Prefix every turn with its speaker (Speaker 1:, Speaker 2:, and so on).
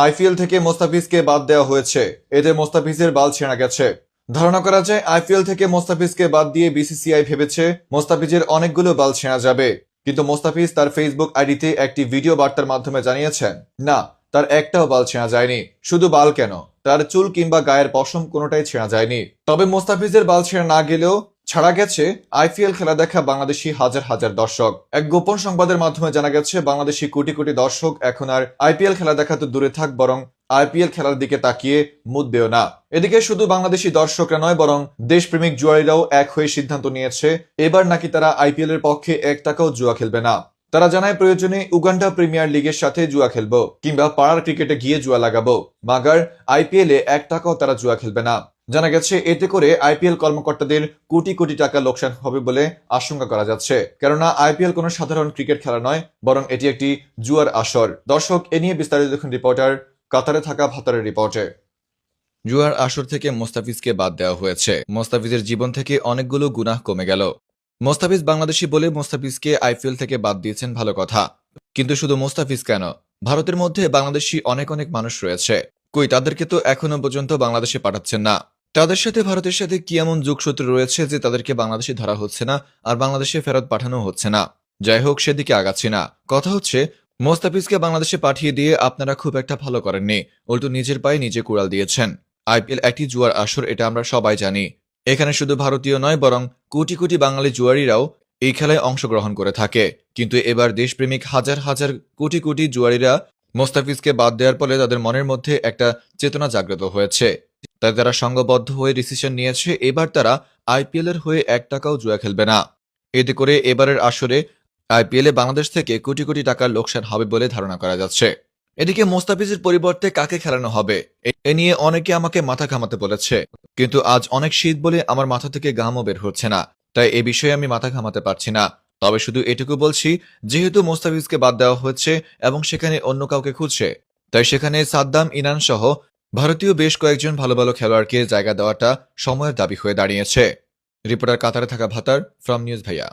Speaker 1: IPL থেকে মোস্তাফিজকে বাদ দেওয়া হয়েছে, এতে মোস্তাফিজের বাল ছেঁড়া গেছে। ধারণা করা যায় আইপিএল থেকে মোস্তাফিজকে বাদ দিয়ে বিসিসিআই ভেবেছে মোস্তাফিজের অনেকগুলো বাল ছেঁড়া যাবে, কিন্তু মোস্তাফিজ তার ফেসবুক আইডিতে একটি ভিডিও বার্তার মাধ্যমে জানিয়েছেন, না, তার একটাও বাল ছেঁড়া যায়নি। শুধু বাল কেন, তার চুল কিংবা গায়ের পশম কোনোটাই ছেঁড়া যায়নি। তবে মোস্তাফিজের বাল ছেঁড়া না গেলেও ছাড়া গেছে আইপিএল খেলা দেখা বাংলাদেশি হাজার হাজার দর্শক। এক গোপন সংবাদের মাধ্যমে জানা গেছে বাংলাদেশি কোটি কোটি দর্শক এখন আর আইপিএল খেলা দেখা তো দূরে থাক, বরং আইপিএল খেলার দিকে তাকিয়ে মুদবেও না। এদিকে শুধু বাংলাদেশি দর্শকরা নয়, বরং দেশপ্রেমিক জুয়ারিরাও এক হয়ে সিদ্ধান্ত নিয়েছে এবার নাকি তারা আইপিএল এর পক্ষে 1 টাকাও জুয়া খেলবে না। তারা জানায় প্রয়োজনে উগান্ডা প্রিমিয়ার লিগের সাথে জুয়া খেলবো কিংবা পাড়ার ক্রিকেটে গিয়ে জুয়া লাগাবো, মাগার আইপিএল এ 1 টাকাও তারা জুয়া খেলবে না। জানা গেছে এতে করে আইপিএল কর্মকর্তাদের কোটি কোটি টাকা লোকসান হবে বলে আশঙ্কা করা যাচ্ছে, কেননা আইপিএল কোনো সাধারণ ক্রিকেট খেলা নয়, বরং এটি একটি জুয়ার আসর। দর্শক, এ নিয়ে বিস্তারিত দেখুন রিপোর্টার কাতারে থাকা ভাতারের রিপোর্টে। জুয়ার আসর থেকে মোস্তাফিজকে বাদ দেওয়া হয়েছে, মোস্তাফিজের জীবন থেকে অনেকগুলো গুনাহ কমে গেল। মোস্তাফিজ বাংলাদেশি বলে মোস্তাফিজকে আইপিএল থেকে বাদ দিয়েছেন, ভালো কথা, কিন্তু শুধু মোস্তাফিজ কেন, ভারতের মধ্যে বাংলাদেশি অনেক অনেক মানুষ রয়েছে, কই তাদেরকে তো এখনো পর্যন্ত বাংলাদেশে পাঠাচ্ছেন না। তাদের সাথে ভারতের সাথে কি এমন যোগসূত্র রয়েছে যে তাদেরকে বাংলাদেশে ধরা হচ্ছে না আর বাংলাদেশে ফেরত পাঠানো হচ্ছে না? যাই হোক, সেদিকে আগাচ্ছি না। কথা হচ্ছে মোস্তাফিজকে বাংলাদেশে পাঠিয়ে দিয়ে আপনারা খুব একটা ভালো করেননি, উল্টো নিজের পায়ে নিজে কুড়াল দিয়েছেন। আইপিএল একটি জুয়ার আসর, এটা আমরা সবাই জানি। এখানে শুধু ভারতীয় নয়, বরং কোটি কোটি বাঙালি জুয়ারিরাও এই খেলায় অংশগ্রহণ করে থাকে। কিন্তু এবার দেশপ্রেমিক হাজার হাজার কোটি কোটি জুয়ারিরা মোস্তাফিজকে বাদ দেওয়ার ফলে তাদের মনের মধ্যে একটা চেতনা জাগ্রত হয়েছে, তাই তারা সংঘবদ্ধ হয়ে ডিসিশন নিয়েছে এবার তারা আইপিএল এর হয়ে 1 টাকাও জুয়া খেলবে না। এতে করে এবারের আসরে আইপিএল এ বাংলাদেশ থেকে কোটি কোটি টাকার লোকসান হবে বলে ধারণা করা যাচ্ছে। এদিকে মোস্তাফিজের পরিবর্তে কাকে খেলানো হবে এ নিয়ে অনেকে আমাকে মাথা ঘামাতে বলেছে, কিন্তু আজ অনেক শীত বলে আমার মাথা থেকে ঘামও বের হচ্ছে না, তাই এ বিষয়ে আমি মাথা ঘামাতে পারছি না। তবে শুধু এটুকু বলছি, যেহেতু মোস্তাফিজকে বাদ দেওয়া হচ্ছে এবং সেখানে অন্য কাউকে খুঁজছে, তাই সেখানে সাদ্দাম, ইনান সহ ভারতীয় বেশ কয়েকজন ভালো ভালো খেলোয়াড়কে জায়গা দেওয়াটা সময়ের দাবি হয়ে দাঁড়িয়েছে। রিপোর্টার কাতারে থাকা ভাতার ফ্রম নিউজ ভাইয়া।